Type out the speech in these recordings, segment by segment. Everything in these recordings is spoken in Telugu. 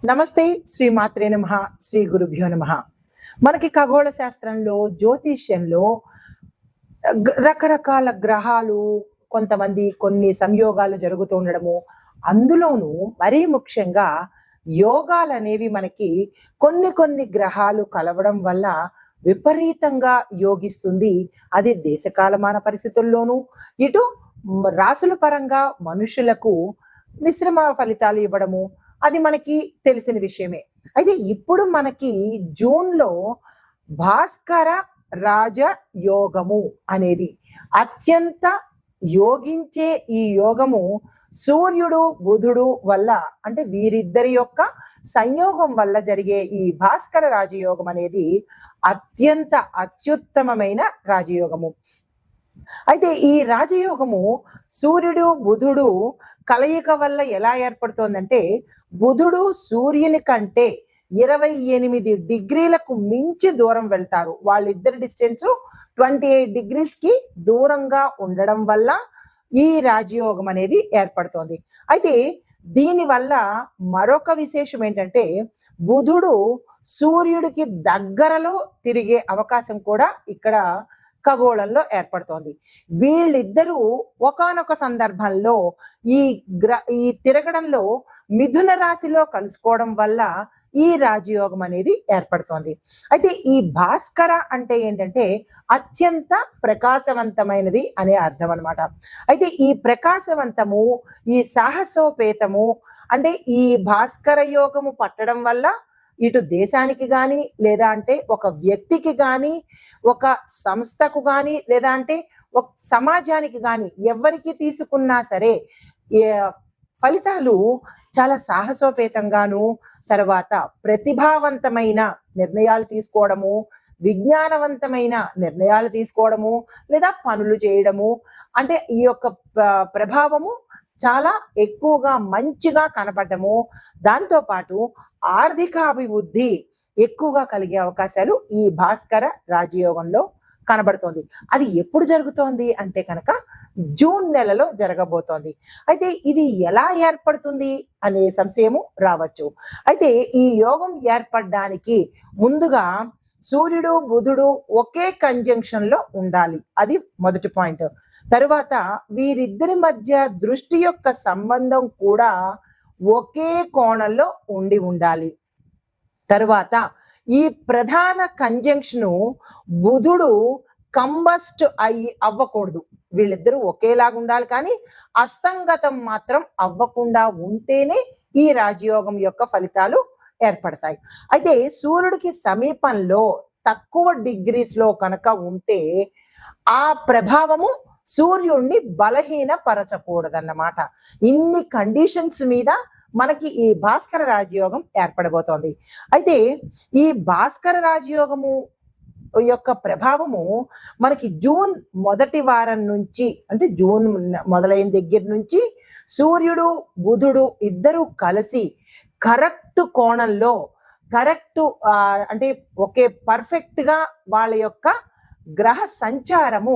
నమస్తే. శ్రీ మాత్రే నమః. శ్రీ గురుభ్యో నమః. మనకి ఖగోళ శాస్త్రంలో, జ్యోతిష్యంలో రకరకాల గ్రహాలు, కొంతమంది కొన్ని సంయోగాలు జరుగుతూ ఉండడము, అందులోనూ మరీ ముఖ్యంగా యోగాలు అనేవి మనకి కొన్ని కొన్ని గ్రహాలు కలవడం వల్ల విపరీతంగా యోగిస్తుంది. అది దేశకాలమాన పరిస్థితుల్లోనూ, ఇటు రాసుల పరంగా మనుషులకు మిశ్రమ ఫలితాలు ఇవ్వడము అది మనకి తెలిసిన విషయమే. అయితే ఇప్పుడు మనకి జూన్లో భాస్కర రాజ యోగము అనేది అత్యంత యోగించే ఈ యోగము సూర్యుడు బుధుడు వల్ల, అంటే వీరిద్దరి యొక్క సంయోగం వల్ల జరిగే ఈ భాస్కర రాజయోగం అనేది అత్యంత అత్యుత్తమమైన రాజయోగము. అయితే ఈ రాజయోగము సూర్యుడు బుధుడు కలయిక వల్ల ఎలా ఏర్పడుతోందంటే, బుధుడు సూర్యుని కంటే 28 డిగ్రీలకు మించి దూరం వెళ్తారు. వాళ్ళిద్దరి డిస్టెన్స్ 28 డిగ్రీస్ కి దూరంగా ఉండడం వల్ల ఈ రాజయోగం అనేది ఏర్పడుతోంది. అయితే దీనివల్ల మరొక విశేషం ఏంటంటే, బుధుడు సూర్యుడికి దగ్గరలో తిరిగే అవకాశం కూడా ఇక్కడ ఖగోళంలో ఏర్పడుతోంది. వీళ్ళిద్దరూ ఒకానొక సందర్భంలో ఈ తిరగడంలో మిథున రాశిలో కలుసుకోవడం వల్ల ఈ రాజయోగం అనేది ఏర్పడుతోంది. అయితే ఈ భాస్కర అంటే ఏంటంటే అత్యంత ప్రకాశవంతమైనది అనే అర్థం అనమాట. అయితే ఈ ప్రకాశవంతము, ఈ సాహసోపేతము, అంటే ఈ భాస్కర యోగము పట్టడం వల్ల ఇటు దేశానికి కానీ, లేదా అంటే ఒక వ్యక్తికి కానీ, ఒక సంస్థకు కానీ, లేదా అంటే ఒక సమాజానికి కానీ, ఎవరికి తీసుకున్నా సరే ఫలితాలు చాలా సాహసోపేతంగాను, తర్వాత ప్రతిభావంతమైన నిర్ణయాలు తీసుకోవడము, విజ్ఞానవంతమైన నిర్ణయాలు తీసుకోవడము, లేదా పనులు చేయడము, అంటే ఈ యొక్క ప్రభావము చాలా ఎక్కువగా మంచిగా కనపడము, దాంతో పాటు ఆర్థిక అభివృద్ధి ఎక్కువగా కలిగే అవకాశాలు ఈ భాస్కర రాజయోగంలో కనబడుతోంది. అది ఎప్పుడు జరుగుతోంది అంటే కనుక జూన్ నెలలో జరగబోతోంది. అయితే ఇది ఎలా ఏర్పడుతుంది అనే సంశయము రావచ్చు. అయితే ఈ యోగం ఏర్పడడానికి ముందుగా సూర్యుడు బుధుడు ఒకే కంజంక్షన్ లో ఉండాలి. అది మొదటి పాయింట్. తరువాత వీరిద్దరి మధ్య దృష్టి యొక్క సంబంధం కూడా ఒకే కోణంలో ఉండాలి. తరువాత ఈ ప్రధాన కంజంక్షను బుధుడు కంబస్ట్ అవ్వకూడదు. వీళ్ళిద్దరూ ఒకేలాగా ఉండాలి, కానీ అస్తంగతం మాత్రం అవ్వకుండా ఉంటేనే ఈ రాజయోగం యొక్క ఫలితాలు ఏర్పడతాయి. అయితే సూర్యుడికి సమీపంలో తక్కువ డిగ్రీస్ లో కనుక ఉంటే ఆ ప్రభావము సూర్యుడిని బలహీనపరచకూడదన్నమాట. ఇన్ని కండిషన్స్ మీద మనకి ఈ భాస్కర రాజయోగం ఏర్పడబోతోంది. అయితే ఈ భాస్కర రాజయోగము యొక్క ప్రభావము మనకి జూన్ మొదటి వారం నుంచి, అంటే జూన్ మొదలైన దగ్గర నుంచి సూర్యుడు బుధుడు ఇద్దరు కలిసి కరెక్ట్ కోణంలో, కరెక్ట్ అంటే ఒకే పర్ఫెక్ట్ గా వాళ్ళ యొక్క గ్రహ సంచారము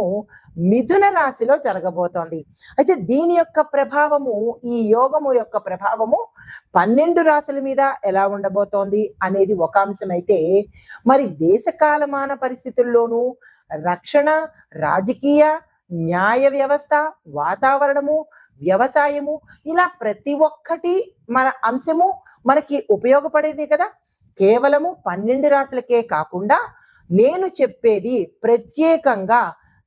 మిథున రాశిలో జరగబోతోంది. అయితే దీని యొక్క ప్రభావము, ఈ యోగము యొక్క ప్రభావము 12 రాశుల మీద ఎలా ఉండబోతోంది అనేది ఒక అంశం అయితే, మరి దేశకాలమాన పరిస్థితుల్లోనూ రక్షణ, రాజకీయ, న్యాయ వ్యవస్థ, వాతావరణము, వ్యవసాయము, ఇలా ప్రతి ఒక్కటి మన అంశము మనకి ఉపయోగపడేది కదా. కేవలము 12 రాశులకే కాకుండా నేను చెప్పేది ప్రత్యేకంగా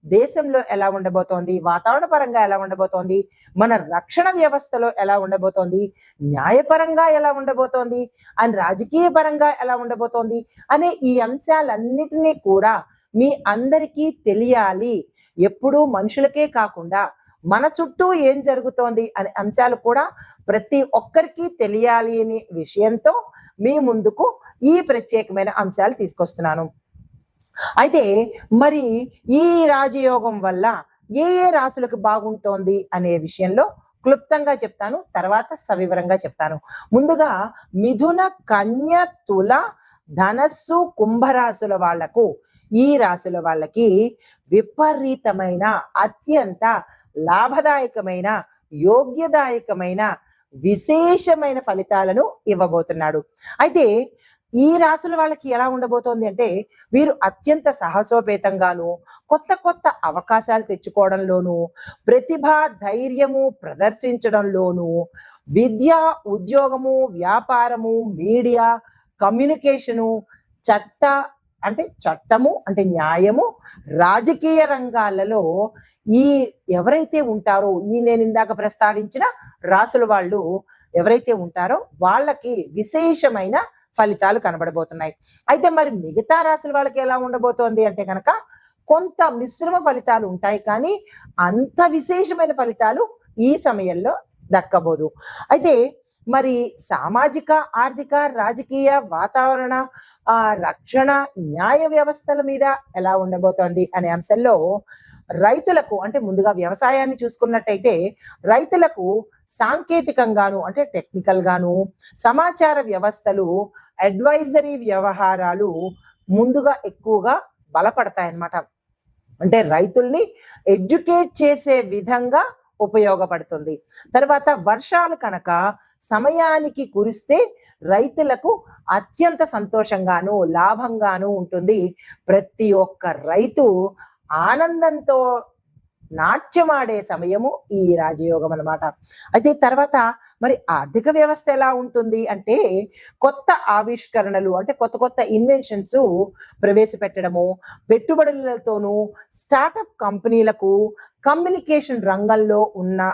దేశంలో ఎలా ఉండబోతోంది, వాతావరణ పరంగా ఎలా ఉండబోతోంది, మన రక్షణ వ్యవస్థలో ఎలా ఉండబోతోంది, న్యాయపరంగా ఎలా ఉండబోతోంది, అండ్ రాజకీయ పరంగా ఎలా ఉండబోతోంది అనే ఈ అంశాలన్నిటినీ కూడా మీ అందరికీ తెలియాలి. ఎప్పుడూ మనుషులకే కాకుండా మన చుట్టూ ఏం జరుగుతోంది అనే అంశాలు కూడా ప్రతి ఒక్కరికి తెలియాలి అనే విషయంతో మీ ముందుకు ఈ ప్రత్యేకమైన అంశాలు తీసుకొస్తున్నాను. అయితే మరి ఈ రాజయోగం వల్ల ఏ ఏ రాశులకు బాగుంటోంది అనే విషయంలో క్లుప్తంగా చెప్తాను, తర్వాత సవివరంగా చెప్తాను. ముందుగా మిథున, కన్య, తుల, ధనస్సు, కుంభరాశుల వాళ్లకు, ఈ రాశుల వాళ్ళకి విపరీతమైన, అత్యంత లాభదాయకమైన, యోగ్యదాయకమైన విశేషమైన ఫలితాలను ఇవ్వబోతున్నాడు. అయితే ఈ రాసుల వాళ్ళకి ఎలా ఉండబోతోంది అంటే, వీరు అత్యంత సాహసోపేతంగాను, కొత్త కొత్త అవకాశాలు తెచ్చుకోవడంలోను, ప్రతిభ ధైర్యము ప్రదర్శించడంలోను, విద్య, ఉద్యోగము, వ్యాపారము, మీడియా, కమ్యూనికేషను, చట్ట చట్టము అంటే న్యాయము, రాజకీయ రంగాలలో ఈ ఎవరైతే ఉంటారో, నేను ఇందాక ప్రస్తావించిన రాసుల వాళ్ళు ఎవరైతే ఉంటారో వాళ్ళకి విశేషమైన ఫలితాలు కనబడబోతున్నాయి. అయితే మరి మిగతా రాశుల వాళ్ళకి ఎలా ఉండబోతోంది అంటే కనుక కొంత మిశ్రమ ఫలితాలు ఉంటాయి, కానీ అంత విశేషమైన ఫలితాలు ఈ సమయంలో దక్కబోదు. అయితే మరి సామాజిక, ఆర్థిక, రాజకీయ, వాతావరణ, రక్షణ, న్యాయ వ్యవస్థల మీద ఎలా ఉండబోతోంది అనే అంశంలో రైతులకు అంటే ముందుగా వ్యవసాయాన్ని చూసుకున్నట్టయితే రైతులకు సాంకేతికంగాను అంటే టెక్నికల్ గాను, సమాచార వ్యవస్థలు, అడ్వైజరీ వ్యవహారాలు ముందుగా ఎక్కువగా బలపడతాయన్నమాట. అంటే రైతుల్ని ఎడ్యుకేట్ చేసే విధంగా ఉపయోగపడుతుంది. తర్వాత వర్షాలు కనుక సమయానికి కురిస్తే రైతులకు అత్యంత సంతోషంగాను లాభంగాను ఉంటుంది. ప్రతి ఒక్క రైతు ఆనందంతో నాట్యమాడే సమయము ఈ రాజయోగం అన్నమాట. అయితే తర్వాత మరి ఆర్థిక వ్యవస్థ ఎలా ఉంటుంది అంటే కొత్త ఆవిష్కరణలు అంటే కొత్త కొత్త ఇన్వెన్షన్స్ ప్రవేశపెట్టడము, పెట్టుబడులతోనూ స్టార్టప్ కంపెనీలకు కమ్యూనికేషన్ రంగంలో ఉన్న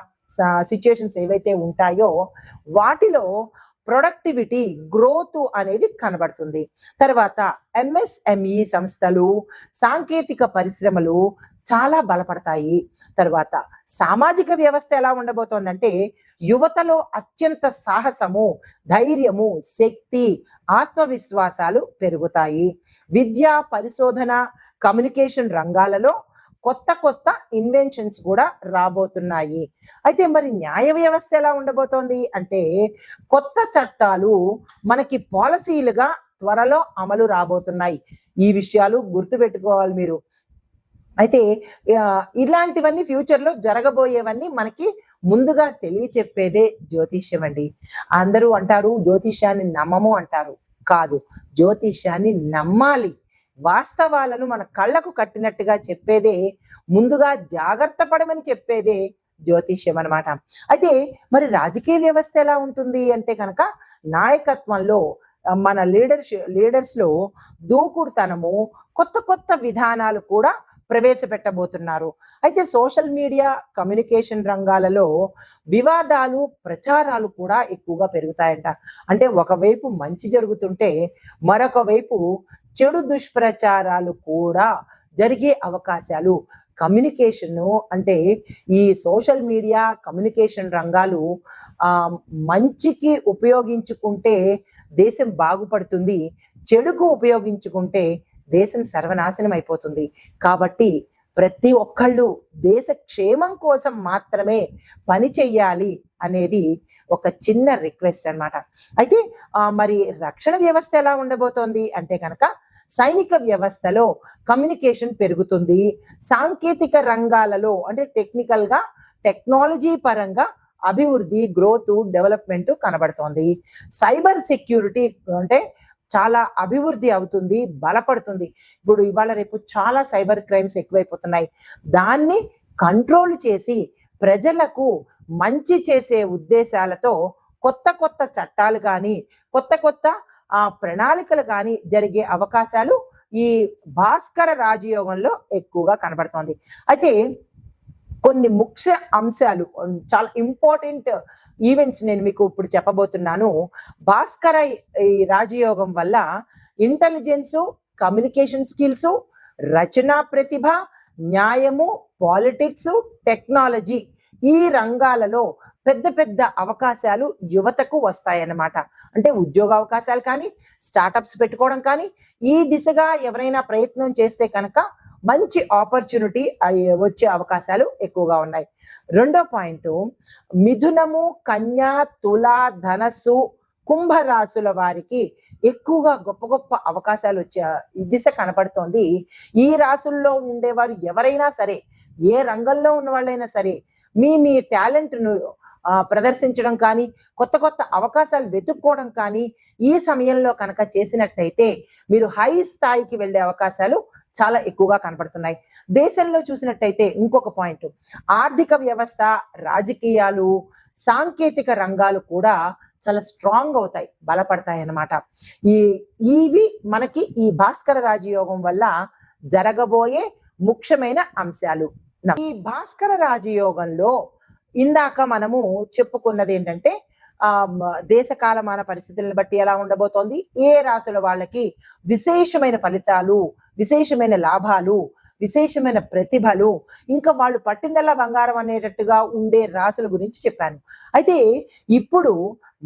సిచ్యుయేషన్స్ ఏవైతే ఉంటాయో వాటిలో ప్రొడక్టివిటీ గ్రోత్ అనేది కనబడుతుంది. తర్వాత ఎంఎస్ఎంఈ సంస్థలు, సాంకేతిక పరిశ్రమలు చాలా బలపడతాయి. తర్వాత సామాజిక వ్యవస్థ ఎలా ఉండబోతోందంటే యువతలో అత్యంత సాహసము, ధైర్యము, శక్తి, ఆత్మవిశ్వాసాలు పెరుగుతాయి. విద్య, పరిశోధన, కమ్యూనికేషన్ రంగాలలో కొత్త కొత్త ఇన్వెన్షన్స్ కూడా రాబోతున్నాయి. అయితే మరి న్యాయ వ్యవస్థ ఎలా ఉండబోతోంది అంటే కొత్త చట్టాలు మనకి పాలసీలుగా త్వరలో అమలు రాబోతున్నాయి. ఈ విషయాలు గుర్తుపెట్టుకోవాలి మీరు. అయితే ఇలాంటివన్నీ ఫ్యూచర్లో జరగబోయేవన్నీ మనకి ముందుగా తెలియచెప్పేదే జ్యోతిష్యం అండి. అందరూ అంటారు జ్యోతిష్యాన్ని నమ్మము అంటారు. కాదు, జ్యోతిష్యాన్ని నమ్మాలి. వాస్తవాలను మన కళ్ళకు కట్టినట్టుగా చెప్పేదే, ముందుగా జాగ్రత్త పడమని చెప్పేదే జ్యోతిష్యం అన్నమాట. అయితే మరి రాజకీయ వ్యవస్థ ఎలా ఉంటుంది అంటే కనుక నాయకత్వంలో మన లీడర్స్ లో దూకుడుతనము, కొత్త కొత్త విధానాలు కూడా ప్రవేశపెట్టబోతున్నారు. అయితే సోషల్ మీడియా, కమ్యూనికేషన్ రంగాలలో వివాదాలు, ప్రచారాలు కూడా ఎక్కువగా పెరుగుతాయంట. అంటే ఒకవైపు మంచి జరుగుతుంటే మరొక వైపు చెడు దుష్ప్రచారాలు కూడా జరిగే అవకాశాలు. కమ్యూనికేషన్ అంటే ఈ సోషల్ మీడియా, కమ్యూనికేషన్ రంగాలు మంచికి ఉపయోగించుకుంటే దేశం బాగుపడుతుంది, చెడుకు ఉపయోగించుకుంటే దేశం సర్వనాశనం అయిపోతుంది. కాబట్టి ప్రతి ఒక్కళ్ళు దేశ క్షేమం కోసం మాత్రమే పని చెయ్యాలి అనేది ఒక చిన్న రిక్వెస్ట్ అన్నమాట. అయితే మరి రక్షణ వ్యవస్థ ఎలా ఉండబోతోంది అంటే కనుక సైనిక వ్యవస్థలో కమ్యూనికేషన్ పెరుగుతుంది. సాంకేతిక రంగాలలో అంటే టెక్నాలజీ పరంగా అభివృద్ధి, గ్రోత్, డెవలప్మెంట్ కనబడుతోంది. సైబర్ సెక్యూరిటీ అంటే చాలా అభివృద్ధి అవుతుంది, బలపడుతుంది. ఇప్పుడు ఇవాళ రేపు చాలా సైబర్ క్రైమ్స్ ఎక్కువైపోతున్నాయి. దాన్ని కంట్రోల్ చేసి ప్రజలకు మంచి చేసే ఉద్దేశాలతో కొత్త కొత్త చట్టాలు కానీ, కొత్త కొత్త ప్రణాళికలు కానీ జరిగే అవకాశాలు ఈ భాస్కర రాజయోగంలో ఎక్కువగా కనబడుతోంది. అయితే కొన్ని ముఖ్య అంశాలు, చాలా ఇంపార్టెంట్ ఈవెంట్స్ నేను మీకు ఇప్పుడు చెప్పబోతున్నాను. భాస్కర ఈ రాజయోగం వల్ల ఇంటెలిజెన్స్, కమ్యూనికేషన్ స్కిల్స్, రచనా ప్రతిభ, న్యాయము, పాలిటిక్స్, టెక్నాలజీ ఈ రంగాలలో పెద్ద పెద్ద అవకాశాలు యువతకు వస్తాయన్నమాట. అంటే ఉద్యోగ అవకాశాలు కానీ, స్టార్టప్స్ పెట్టుకోవడం కానీ, ఈ దిశగా ఎవరైనా ప్రయత్నం చేస్తే కనుక మంచి ఆపర్చునిటీ వచ్చే అవకాశాలు ఎక్కువగా ఉన్నాయి. రెండో పాయింట్, మిథునము, కన్యా, తుల, ధనస్సు, కుంభరాశుల వారికి ఎక్కువగా గొప్ప గొప్ప అవకాశాలు వచ్చే దిశ కనపడుతోంది. ఈ రాశుల్లో ఉండేవారు ఎవరైనా సరే, ఏ రంగంలో ఉన్న వాళ్ళైనా సరే, మీ టాలెంట్ను ప్రదర్శించడం కానీ, కొత్త కొత్త అవకాశాలు వెతుక్కోవడం కానీ ఈ సమయంలో కనుక చేసినట్టయితే మీరు హై స్థాయికి వెళ్ళే అవకాశాలు చాలా ఎక్కువగా కనపడుతున్నాయి. దేశంలో చూసినట్టయితే ఇంకొక పాయింట్, ఆర్థిక వ్యవస్థ, రాజకీయాలు, సాంకేతిక రంగాలు కూడా చాలా స్ట్రాంగ్ అవుతాయి, బలపడతాయి అన్నమాట. ఇవి మనకి ఈ భాస్కర రాజయోగం వల్ల జరగబోయే ముఖ్యమైన అంశాలు. ఈ భాస్కర రాజయోగంలో ఇందాక మనము చెప్పుకున్నది ఏంటంటే దేశ కాలమాన పరిస్థితులను బట్టి ఎలా ఉండబోతోంది, ఏ రాశుల వాళ్ళకి విశేషమైన ఫలితాలు, విశేషమైన లాభాలు, విశేషమైన ప్రతిభలు, ఇంకా వాళ్ళు పట్టిందల్లా బంగారం అనేటట్టుగా ఉండే రాశుల గురించి చెప్పాను. అయితే ఇప్పుడు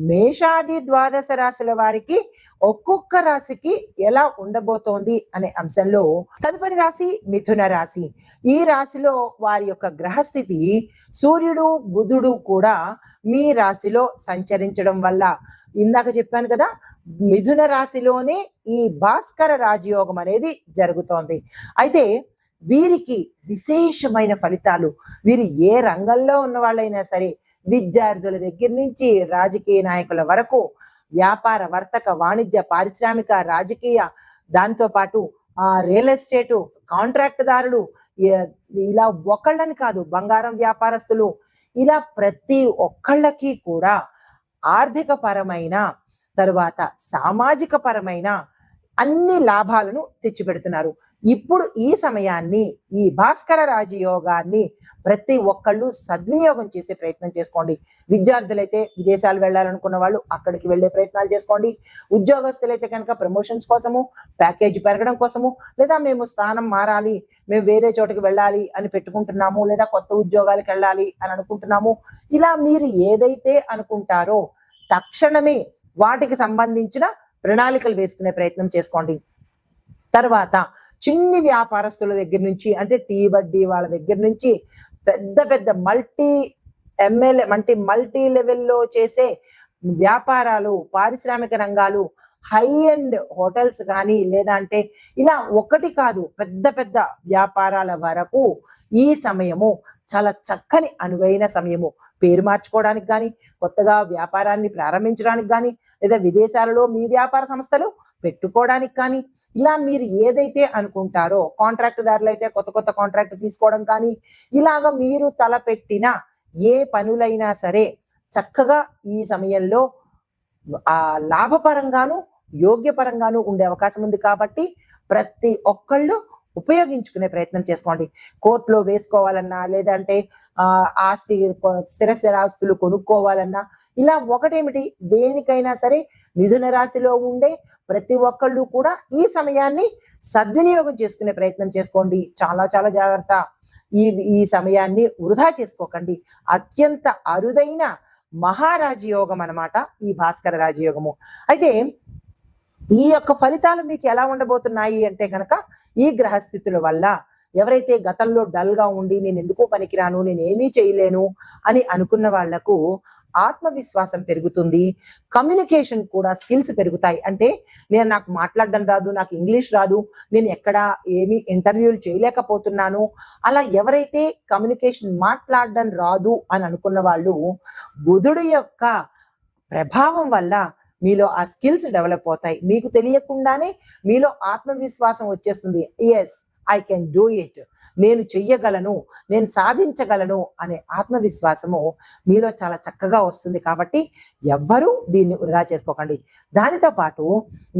మేషాది ద్వాదశ రాశుల వారికి ఒక్కొక్క రాశికి ఎలా ఉండబోతోంది అనే అంశంలో తదుపరి రాశి మిథున రాశి. ఈ రాశిలో వారి యొక్క గ్రహస్థితి సూర్యుడు బుధుడు కూడా మీ రాశిలో సంచరించడం వల్ల ఇందాక చెప్పాను కదా, మిథున రాశిలోనే ఈ భాస్కర రాజయోగం అనేది జరుగుతోంది. అయితే వీరికి విశేషమైన ఫలితాలు, వీరు ఏ రంగంలో ఉన్న వాళ్ళైనా సరే, విద్యార్థుల దగ్గర నుంచి రాజకీయ నాయకుల వరకు, వ్యాపార, వర్తక, వాణిజ్య, పారిశ్రామిక, రాజకీయ, దాంతో పాటు రియల్ ఎస్టేటు, కాంట్రాక్ట్ దారులు, ఇలా ఒకళ్ళని కాదు, బంగారం వ్యాపారస్తులు, ఇలా ప్రతి ఒక్కళ్ళకి కూడా ఆర్థిక పరమైన తరువాత సామాజిక పరమైన అన్ని లాభాలను తెచ్చిపెడుతున్నారు. ఇప్పుడు ఈ సమయాన్ని, ఈ భాస్కర రాజయోగాన్ని ప్రతి ఒక్కళ్ళు సద్వినియోగం చేసే ప్రయత్నం చేసుకోండి. విద్యార్థులైతే విదేశాలు వెళ్ళాలనుకున్న వాళ్ళు అక్కడికి వెళ్ళే ప్రయత్నాలు చేసుకోండి. ఉద్యోగస్తులైతే కనుక ప్రమోషన్స్ కోసము, ప్యాకేజీ పెరగడం కోసము, లేదా మేము స్థానం మారాలి, మేము వేరే చోటుకి వెళ్ళాలి అని పెట్టుకుంటున్నాము, లేదా కొత్త ఉద్యోగాలకు వెళ్ళాలి అని అనుకుంటున్నాము, ఇలా మీరు ఏదైతే అనుకుంటారో తక్షణమే వాటికి సంబంధించిన ప్రణాళికలు వేసుకునే ప్రయత్నం చేసుకోండి. తర్వాత చిన్ని వ్యాపారస్తుల దగ్గర నుంచి, అంటే టీ వడ్డీ వాళ్ళ దగ్గర నుంచి పెద్ద పెద్ద మల్టీ లెవెల్లో చేసే వ్యాపారాలు, పారిశ్రామిక రంగాలు, హై అండ్ హోటల్స్ కానీ, లేదంటే ఇలా ఒకటి కాదు పెద్ద పెద్ద వ్యాపారాల వరకు ఈ సమయము చాలా చక్కని అనువైన సమయము. పేరు మార్చుకోవడానికి కానీ, కొత్తగా వ్యాపారాన్ని ప్రారంభించడానికి కానీ, లేదా విదేశాలలో మీ వ్యాపార సంస్థలు పెట్టుకోవడానికి కానీ, ఇలా మీరు ఏదైతే అనుకుంటారో, కాంట్రాక్ట్ దారులు అయితే కొత్త కొత్త కాంట్రాక్ట్ తీసుకోవడం కానీ, ఇలాగ మీరు తలపెట్టిన ఏ పనులైనా సరే చక్కగా ఈ సమయంలో లాభపరంగాను యోగ్యపరంగాను ఉండే అవకాశం ఉంది. కాబట్టి ప్రతి ఒక్కళ్ళు ఉపయోగించుకునే ప్రయత్నం చేసుకోండి. కోర్టులో వేసుకోవాలన్నా, లేదంటే స్థిరాస్తులు కొనుక్కోవాలన్నా, ఇలా ఒకటేమిటి, దేనికైనా సరే మిథున రాశిలో ఉండే ప్రతి ఒక్కళ్ళు కూడా ఈ సమయాన్ని సద్వినియోగం చేసుకునే ప్రయత్నం చేసుకోండి. చాలా చాలా జాగ్రత్త, ఈ సమయాన్ని వృధా చేసుకోకండి. అత్యంత అరుదైన మహారాజయోగం అన్నమాట ఈ భాస్కర రాజయోగము. అయితే ఈ యొక్క ఫలితాలు మీకు ఎలా ఉండబోతున్నాయి అంటే కనుక, ఈ గ్రహస్థితుల వల్ల ఎవరైతే గతంలో డల్ గా ఉండి నేను ఎందుకో పనికిరాను, నేను ఏమీ చేయలేను అని అనుకున్న వాళ్లకు ఆత్మవిశ్వాసం పెరుగుతుంది. కమ్యూనికేషన్ కూడా స్కిల్స్ పెరుగుతాయి. అంటే నాకు మాట్లాడడం రాదు, నాకు ఇంగ్లీష్ రాదు, నేను ఎక్కడ ఏమీ ఇంటర్వ్యూలు చేయలేకపోతున్నాను, అలా ఎవరైతే కమ్యూనికేషన్ మాట్లాడడం రాదు అని అనుకున్న వాళ్ళు బుధుడు యొక్క ప్రభావం వల్ల మీలో ఆ స్కిల్స్ డెవలప్ అవుతాయి. మీకు తెలియకుండానే మీలో ఆత్మవిశ్వాసం వచ్చేస్తుంది. Yes, I can do it, నేను చెయ్యగలను, నేను సాధించగలను అనే ఆత్మవిశ్వాసము మీలో చాలా చక్కగా వస్తుంది. కాబట్టి ఎవ్వరూ దీన్ని వృధా చేసుకోకండి. దానితో పాటు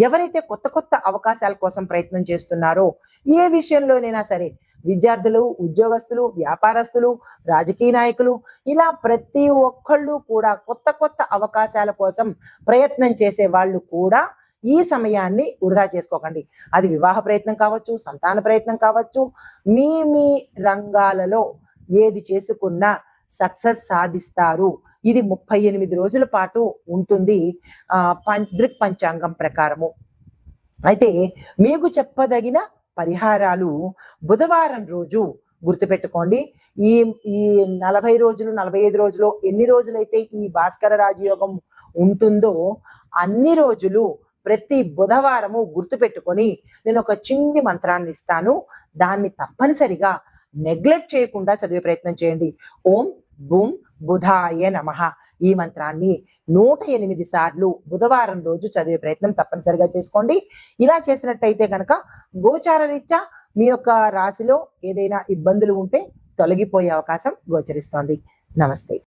ఎవరైతే కొత్త కొత్త అవకాశాల కోసం ప్రయత్నం చేస్తున్నారో, ఏ విషయంలోనైనా సరే, విద్యార్థులు, ఉద్యోగస్తులు, వ్యాపారస్తులు, రాజకీయ నాయకులు, ఇలా ప్రతి ఒక్కళ్ళు కూడా కొత్త కొత్త అవకాశాల కోసం ప్రయత్నం చేసే వాళ్ళు కూడా ఈ సమయాన్ని వృధా చేసుకోకండి. అది వివాహ ప్రయత్నం కావచ్చు, సంతాన ప్రయత్నం కావచ్చు, మీ రంగాలలో ఏది చేసుకున్నా సక్సెస్ సాధిస్తారు. ఇది 38 రోజుల పాటు ఉంటుంది దృక్ పంచాంగం ప్రకారము. అయితే మీకు చెప్పదగిన పరిహారాలు బుధవారం రోజు గుర్తుపెట్టుకోండి. ఈ 40 రోజులు 45 రోజులు ఎన్ని రోజులైతే ఈ భాస్కర రాజయోగం ఉంటుందో అన్ని రోజులు ప్రతి బుధవారము గుర్తుపెట్టుకొని నేను ఒక చిన్ని మంత్రాన్ని ఇస్తాను. దాన్ని తప్పనిసరిగా నెగ్లెక్ట్ చేయకుండా చదివే ప్రయత్నం చేయండి. ఓం బూమ్ బుధాయ నమః ఈ మంత్రాన్ని 108 సార్లు బుధవారం రోజు చదివే ప్రయత్నం తప్పనిసరిగా చేసుకోండి. ఇలా చేసినట్టయితే కనుక గోచార రీత్యా మీ యొక్క రాశిలో ఏదైనా ఇబ్బందులు ఉంటే తొలగిపోయే అవకాశం గోచరిస్తోంది. నమస్తే.